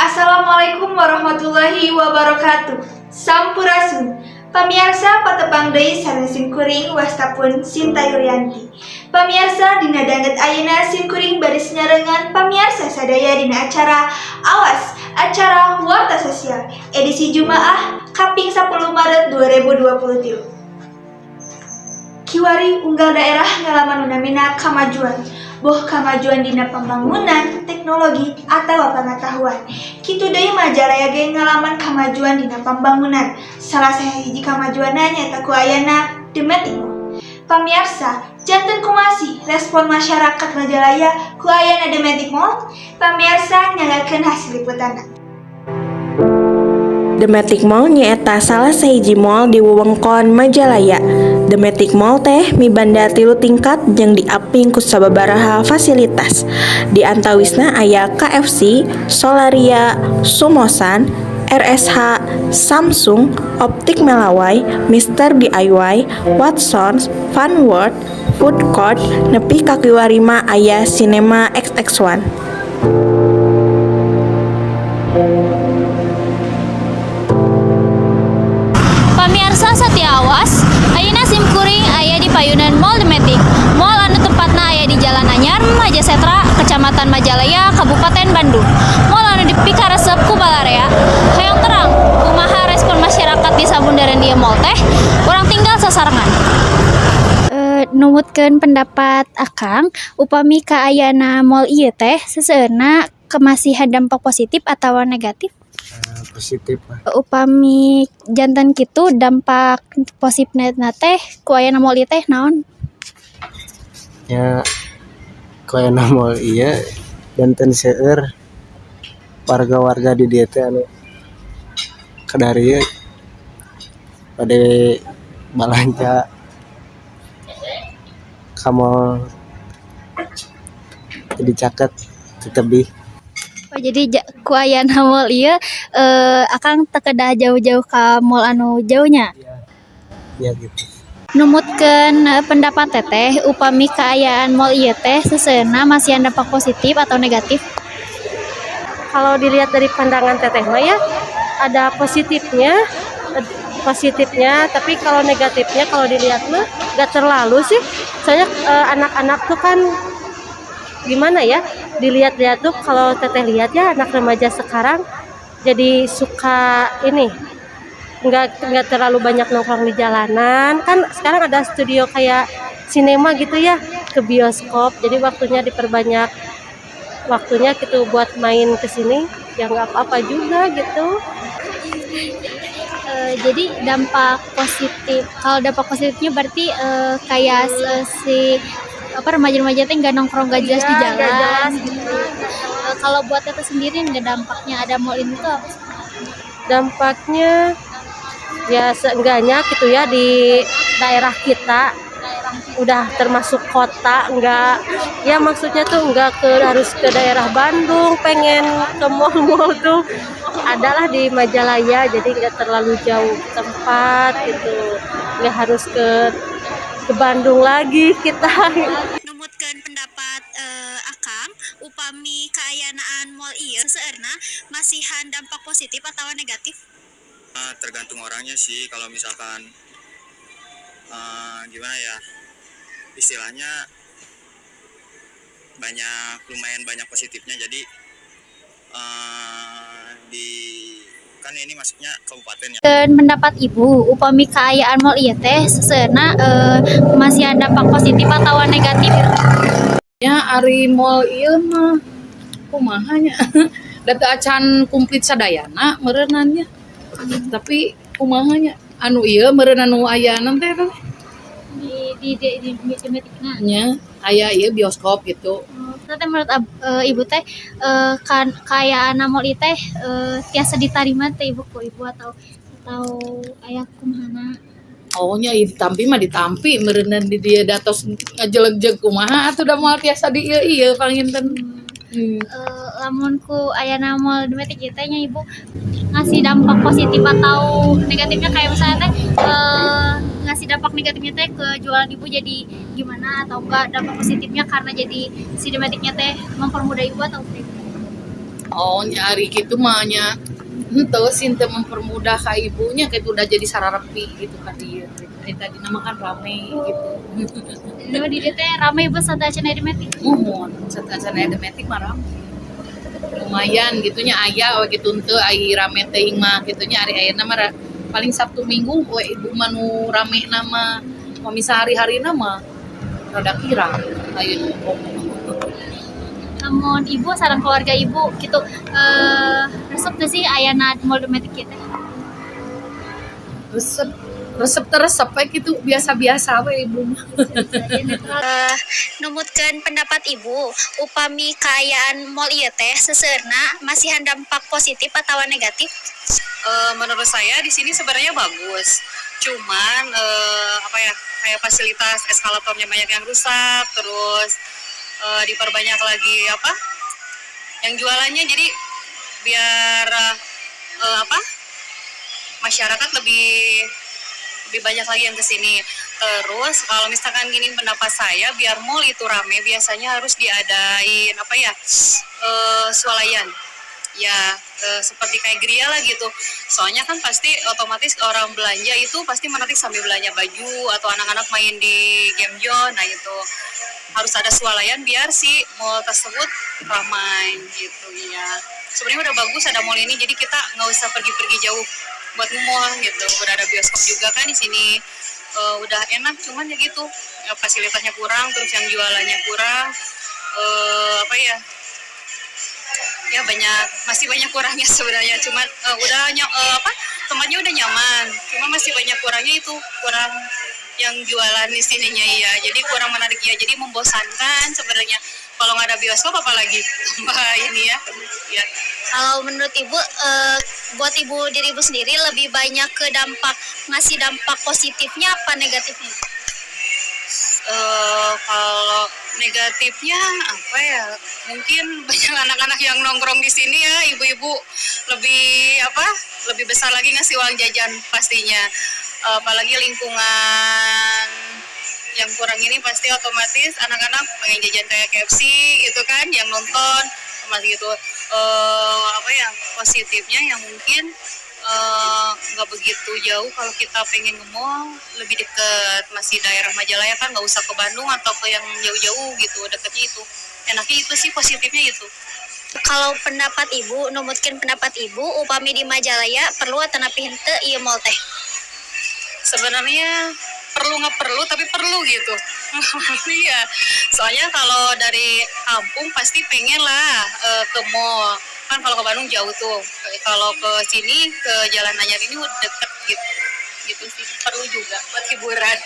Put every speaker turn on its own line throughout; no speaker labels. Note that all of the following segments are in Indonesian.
Assalamualaikum warahmatullahi wabarakatuh. Sampurasun. Pamirsa patepang deui sanesing kuring wastapun Sinta Yuryanti. Pamirsa dina danget ayeuna simkuring baris nyarengan pamirsa sadaya dina acara Awas, acara Warta Sosial edisi Jumaah Kaping 10 Maret 2023. Kiwari unggal daerah ngalaman namina kamajuan, boh kamajuan dina pembangunan, teknologi, atau pengetahuan. Kitu deui Majalaya ge ngalaman kamajuan dina pembangunan. Salah sahiji kamajuanna nyaeta ku ayana Demetik Mall. Pamirsa, janten kumasi respon masyarakat Majalaya ku ayana Demetik Mall. Pamirsa nyalakeun hasil liputanna.
Demetik Mall nyaeta salah sahiji mall di wewengkon Majalaya. Demetik Mall teh mibanda 3 tingkat jeung diaping ku sababaraha fasilitas. Di antawisna aya KFC, Solaria, Sumosan, RSH, Samsung, Optik Melawai, Mr. DIY, Watsons, Fun World, Food Court, nepi ka kiwari mah aya Cinema XX1.
Pamirsa satia awas, ayeuna simkuring aya di payunan Mall Demetik. Mall anu tepatna aya di Jalan Anyar, Majasetra, Kecamatan Majalaya, Kabupaten Bandung. Mall anu dipikaresep ku Balarea. Hayang terang, kumaha respon masyarakat di sabundaran ieu mall teh? Urang tinggal sasarengan. Numutkeun pendapat Akang, upami kaayana mall ieu teh seseueurna kemasihan dampak positif atawa negatif?
Positif lah.
Upami jantan kitu dampak positifna teh ku ayana mall ieu teh naon?
Ya kaya mall iya janten seueur warga-warga di dieu teh anu kadarieu bade balanja ka mall jadi caket tetebih.
Oh, jadi ku ayana mall ieu Akang teu kedah jauh-jauh ka mall anu jauhnya.
Ya gitu.
Numutkeun pendapat teteh upami kaayaan mall ieu teh seseueurna masihan dampak positif atau negatif?
Kalau dilihat dari pandangan teteh mah ya ada positifnya, tapi kalau negatifnya kalau dilihat mah gak terlalu sih. Soalnya anak-anak tuh kan gimana ya, dilihat-lihat tuh kalau teteh lihat ya anak remaja sekarang jadi suka ini nggak terlalu banyak nongkrong di jalanan. Kan sekarang ada studio kayak sinema gitu ya, ke bioskop, jadi waktunya diperbanyak waktunya gitu buat main ke sini ya nggak apa-apa juga gitu.
Jadi dampak positif, kalau dampak positifnya berarti kayak si remaja-remaja teh nggak nongkrong gak jelas di jalan.
Gak jelas gitu.
Kalau buat teteh sendiri nggak dampaknya ada mall ini tuh apa sih?
Dampaknya ya seenggaknya gitu ya di daerah kita udah termasuk kota, enggak ya maksudnya tuh enggak harus ke daerah Bandung pengen ke mall-mall tuh adalah di Majalaya, jadi enggak terlalu jauh tempat gitu, enggak harus ke Bandung lagi kita.
Numutkeun pendapat Akang, upami kaayaan mall ieu seueurna masihan dampak positif atau negatif?
Tergantung orangnya sih. Kalau misalkan gimana ya istilahnya, lumayan banyak positifnya. Jadi kan ini masuknya kabupaten ya.
Pendapat Ibu, upami kaayaan mall ieu teh seseueurna masihan dampak positif atau negatif?
Ya ari mall ieu mah kumaha nya da teu acan kumplit sadayana meureunannya. Tapi kumaha nya anu ieu meureun anu ayana teh
di Demetikna
nya aya ieu bioskop gitu.
Terus menurut Ibu teh kaayaan mall ieu teh tiasa ditarima teh Ibu ku Ibu atau aya kumahana?
Oh nya ditampi mah ditampi meureunna di dieu datos ngajeleg-jeg kumaha atuh da moal tiasa di ieu panginten.
Lamun ku ayana mall Demetik ieu teh nya Ibu ngasih dampak positif atau negatifnya, kayak misalnya teh ngasih dampak negatifnya teh ke jualan Ibu jadi gimana, atau enggak dampak positifnya karena jadi si Demetiknya teh mempermudah Ibu atau tidak?
Oh, nyari gitu mah nya henteu sinte mempermudah ka ibunya kayak udah jadi sararepi gitu kan dia. Kayak tadi nama kan rame gitu.
Nu di dieu teh rame bus santa cenah di metik.
Mumun, satana demetik mah rame. Lumayan gitunya aya we gitu henteu ai rame teuing mah gitunya ari ayeuna mah paling Sabtu Minggu we ibu manu rame nama misa hari-harina mah rada kirang ayeuna.
Namun ibu sareng keluarga ibu gitu resep teh sih ayana mall Dometic kieu teh.
Resep we gitu biasa-biasa we ibu mah.
Numutkeun pendapat ibu, upami kaayaan mall ieu teh seuseurna masihan dampak positif atau negatif?
Menurut saya di sini sebenarnya bagus. Cuman apa ya, kayak fasilitas eskalatornya banyak yang rusak, terus diperbanyak lagi apa? Yang jualannya, jadi biar apa? Masyarakat lebih banyak lagi yang kesini. Terus kalau misalkan gini pendapat saya, biar mall itu rame biasanya harus diadain apa ya, swalayan ya, seperti kayak geria lah gitu. Soalnya kan pasti otomatis orang belanja itu pasti menarik sambil belanja baju atau anak-anak main di game zone. Nah itu harus ada swalayan biar si mall tersebut ramai gitu ya. Sebenarnya udah bagus ada mall ini, jadi kita nggak usah pergi-pergi jauh buat nge-mall gitu. Udah ada bioskop juga kan di sini, udah enak. Cuman ya gitu, ya, fasilitasnya kurang, terus yang jualannya kurang, apa ya? Ya masih banyak kurangnya sebenarnya. Cuman udah apa? Tempatnya udah nyaman, cuma masih banyak kurangnya, itu kurang yang jualan di sininya ya. Jadi kurang menarik ya. Jadi membosankan sebenarnya. Kalau nggak ada bioskop apalagi tambah ini ya. Ya.
Kalau menurut ibu, buat diri ibu sendiri lebih banyak ke ngasih dampak positifnya apa negatifnya?
Kalau negatifnya apa ya? Mungkin banyak anak-anak yang nongkrong di sini ya, ibu-ibu lebih besar lagi ngasih uang jajan pastinya. Apalagi lingkungan yang kurang ini pasti otomatis anak-anak pengen jajan kayak KFC gitu kan, yang nonton sama gitu. Apa ya positifnya yang mungkin nggak begitu jauh. Kalau kita pengen ke mall lebih deket, masih daerah Majalaya kan, nggak usah ke Bandung atau ke yang jauh-jauh gitu, deketnya itu. Enaknya itu sih positifnya itu.
Kalau pendapat ibu, numutkeun pendapat ibu, upami di Majalaya perlu atau napi henteu ieu mall teh?
Sebenarnya nggak perlu tapi perlu gitu. Iya, soalnya kalau dari kampung pasti pengen lah ke mall kan. Kalau ke Bandung jauh tuh, kalau ke sini ke Jalan Anyar ini udah deket gitu sih. Perlu juga buat hiburan.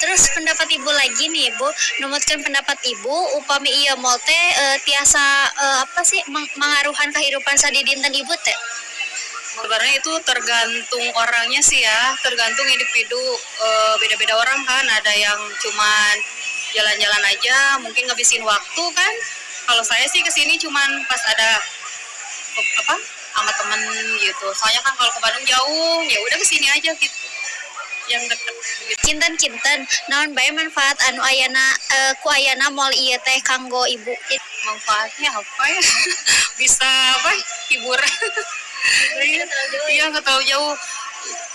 Terus pendapat ibu lagi nih ibu, numutkeun pendapat ibu, upami ieu mall teh tiasa apa sih mengaruhan kehidupan sadidinten ibu teh?
Sebenarnya itu tergantung orangnya sih ya, tergantung individu. Beda-beda orang kan, ada yang cuman jalan-jalan aja, mungkin ngabisin waktu kan. Kalau saya sih kesini cuman pas ada apa sama temen gitu. Soalnya kan kalau ke Bandung jauh, ya udah kesini aja gitu, yang deket gitu.
Kinten naon bae manfaat anu ku ayana mall ieu teh kanggo ibu?
Manfaatnya apa ya? Bisa apa? Hiburan. Iya, nggak terlalu jauh.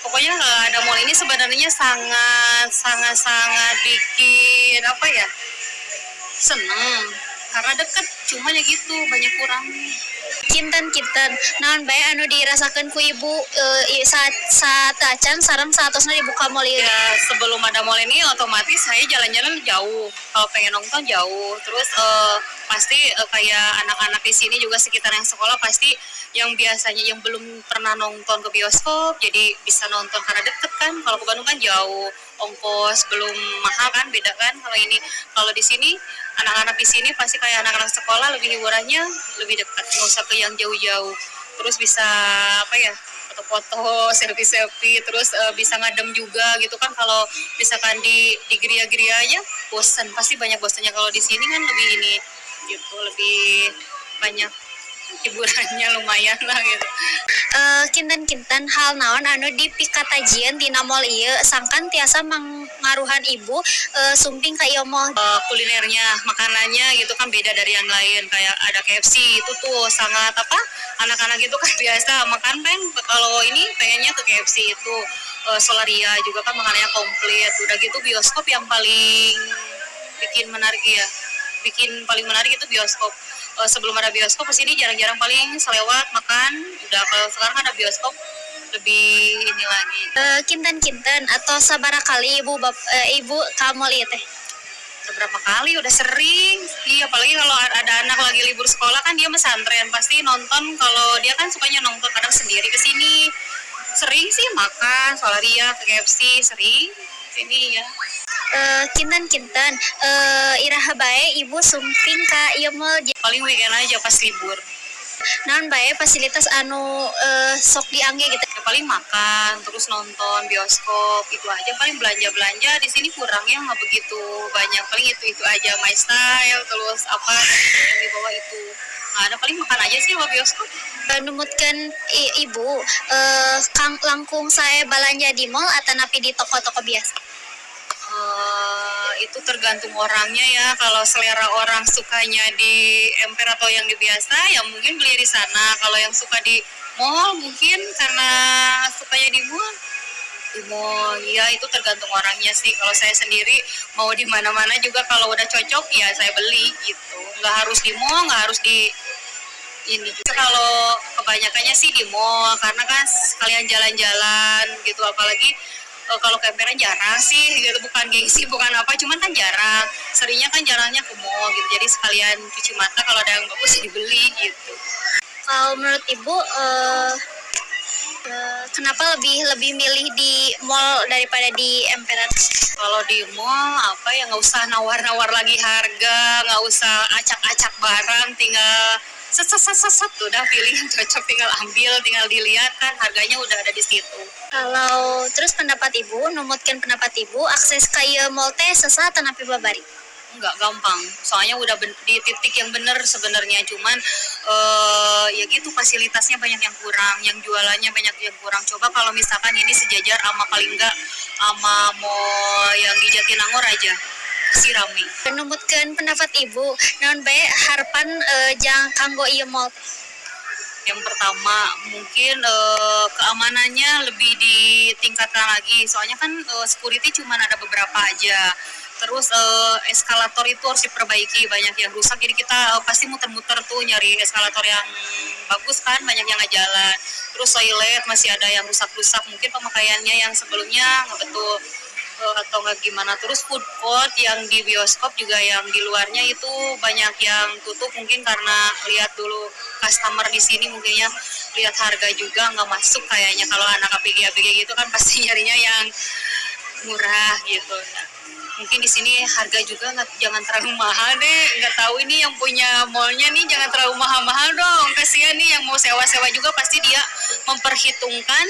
Pokoknya ada mall ini sebenarnya sangat bikin apa ya, seneng karena deket. Cuma ya gitu, banyak kurang.
Kinten naon bae anu dirasakeun ku ibu saat acan sareng saatosna dibuka mall ieu?
Ya sebelum ada mall ini otomatis saya jalan-jalan jauh. Kalau pengen nonton jauh. Terus pasti kayak anak-anak di sini juga sekitar yang sekolah pasti yang biasanya yang belum pernah nonton ke bioskop jadi bisa nonton karena deket kan. Kalau ke Bandung kan jauh, ongkos belum mahal kan, beda kan. Kalau di sini anak-anak di sini pasti kayak anak-anak sekolah, lebih hiburannya lebih dekat, nggak usah ke yang jauh-jauh. Terus bisa apa ya, foto-foto, selfie-selfie, terus bisa ngadem juga gitu kan. Kalau misalkan di geria-geria aja bosen, pasti banyak bosennya. Kalau di sini kan lebih ini gitu, lebih banyak hiburannya lumayan lah gitu.
Kinten-kinten hal naon anu dipikatajian dina mall ieu sangkan tiasa mangaruhan ibu sumping ka ieu mall.
Kulinernya, makanannya gitu kan beda dari yang lain. Kayak ada KFC itu tuh sangat apa? Anak-anak itu kan biasa makan kalau ini pengennya ke KFC itu. Solaria juga kan makanannya komplit. Udah gitu bioskop yang paling bikin menarik ya. Bikin paling menarik itu bioskop. Sebelum ada bioskop kesini jarang-jarang paling selewat makan. Udah kalau sekarang ada bioskop lebih ini lagi.
Kinten-kinten atau sabaraha kali ibu ka mall ieu teh?
Udah berapa kali, udah sering. Iya, apalagi kalau ada anak lagi libur sekolah kan dia pesantren pasti nonton. Kalau dia kan sukanya nonton kadang sendiri ke sini. Sering sih makan Solaria, ke KFC sering sini ya.
Kinten-kinten iraha bae ibu sumping ka ieu mall
Paling weekend aja pas libur.
naon bae fasilitas anu sok diangge gitu.
Ya, paling makan, terus nonton bioskop itu aja. Paling belanja di sini kurang ya, nggak begitu banyak. Paling itu aja My Style, terus apa yang di bawah itu. Nah, ada paling makan aja sih kalau bioskop.
Numutkeun ibu kang langkung sae balanja di mall atanapi di toko-toko biasa.
Itu tergantung orangnya ya. Kalau selera orang sukanya di emper atau yang di biasa ya mungkin beli di sana. Kalau yang suka di mall mungkin karena sukanya di mall ya itu tergantung orangnya sih. Kalau saya sendiri mau di mana-mana juga kalau udah cocok ya saya beli gitu. Nggak harus di mall, nggak harus di ini juga. Kalau kebanyakannya sih di mall karena kan sekalian jalan-jalan gitu. Apalagi kalau kemperan jarang sih gitu, bukan gengsi bukan apa, cuman kan jarang. Seringnya kan jarangnya ke mall gitu, jadi sekalian cuci mata kalau ada yang bagus dibeli gitu.
Kalau menurut ibu kenapa lebih milih di mall daripada di emperan?
Kalau di mall apa ya nggak usah nawar-nawar lagi harga, nggak usah acak-acak barang, tinggal set udah pilih yang cocok, tinggal ambil, tinggal dilihat kan harganya udah ada di situ.
Kalau terus pendapat ibu, numutkeun pendapat ibu akses ka ieu mall teh sesah tanapi babari?
Enggak gampang, soalnya udah di titik yang bener sebenarnya, cuman ya gitu fasilitasnya banyak yang kurang, yang jualannya banyak yang kurang. Coba kalau misalkan ini sejajar sama paling enggak sama mall yang di Jatinangor aja si rame.
Numutkeun pendapat ibu, naon bae harapan jang kanggo ieu mall?
Yang pertama mungkin keamanannya lebih ditingkatkan lagi, soalnya kan security cuma ada beberapa aja. Terus eskalator itu harus diperbaiki, banyak yang rusak, jadi kita pasti muter-muter tuh nyari eskalator yang bagus kan, banyak yang nggak jalan. Terus toilet masih ada yang rusak-rusak, mungkin pemakaiannya yang sebelumnya nggak betul atau nggak gimana. Terus food court yang di bioskop juga yang di luarnya itu banyak yang tutup, mungkin karena lihat dulu customer di sini mungkinnya lihat harga juga nggak masuk kayaknya. Kalau anak APG gitu kan pasti nyarinya yang murah gitu. Nah, mungkin di sini harga juga jangan terlalu mahal deh. Nggak tahu ini yang punya mallnya nih, jangan terlalu mahal-mahal dong. Kasihan nih yang mau sewa-sewa juga pasti dia memperhitungkan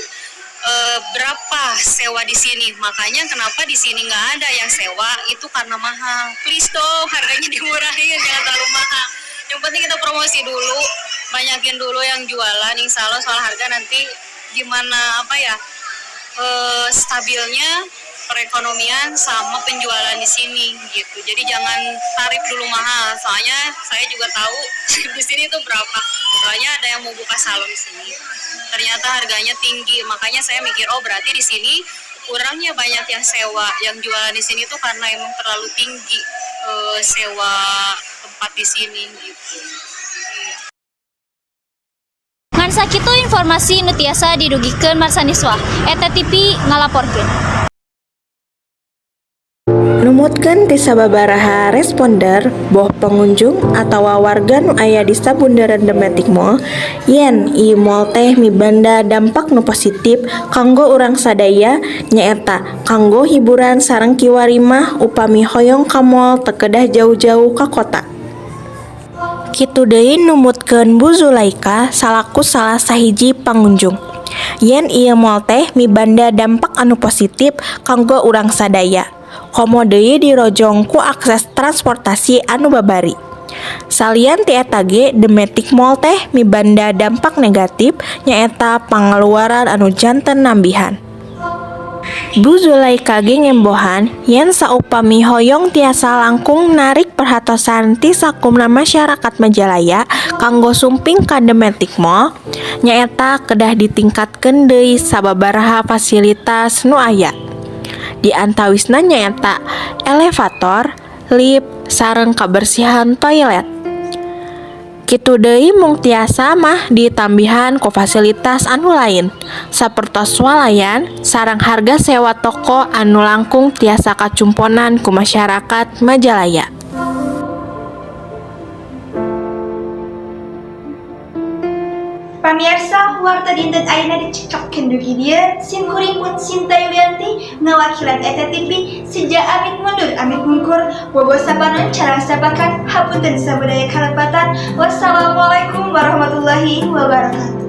berapa sewa di sini. Makanya kenapa di sini nggak ada yang sewa itu karena mahal. Please dong harganya dimurahin, jangan terlalu mahal. Yang penting kita promosi dulu, banyakin dulu yang jualan. Insya Allah soal harga nanti gimana apa ya stabilnya perekonomian sama penjualan di sini gitu. Jadi jangan tarif dulu mahal. Soalnya saya juga tahu di sini tuh berapa. Soalnya ada yang mau buka salon di sini. Ternyata harganya tinggi. Makanya saya mikir berarti di sini kurangnya banyak yang sewa. Yang jualan di sini tuh karena emang terlalu tinggi sewa tempat di sini gitu.
Ngan sakitu informasi nu tiasa didugikeun marsaniswa. Eta TV ngalaporkeun.
Numutkeun ti sababaraha responder boh pengunjung atau warga nu aya di sabundaran Dometic Mall yen ieu mall teh mibanda dampak nu positif kanggo urang sadaya nyaeta kanggo hiburan sareng kiwari mah upami hoyong ka mall teu kedah jauh-jauh ka kota. Kitu deui numutkeun Bu Zulaika salaku salah sahiji pangunjung. Yen ieu mall teh mibanda dampak anu positif kanggo urang sadaya. Komo deui dirojong ku akses transportasi anu babari. Salian ti eta ge Dometic Mall teh mibanda dampak negatif nyaeta pangeluaran anu janten nambihan. Bu Zulaika ge ngembohan yen saupami hoyong tiasa langkung narik perhatosan ti sakumna masyarakat Majalaya kanggo sumping ka Dometic Mall nyaeta kedah ditingkatkeun deui sababaraha fasilitas nu aya. Di antawisna nyaeta elevator, lift, sareng kabersihan toilet. Kitu deui mung tiasa mah ditambihan ku fasilitas anu lain sapertos swalayan sareng harga sewa toko anu langkung tiasa kacumponan ku masyarakat Majalaya.
Pamirsa, warta dinten ayeuna dicekapkeun dugi dieu, sim kuring pun Sinta Yulianti ngawakilan Eta TV sejak amit mundur amit mungkur bobo sapanon cara sapakan hapunten sabudaya kalepatan. Wassalamualaikum warahmatullahi wabarakatuh.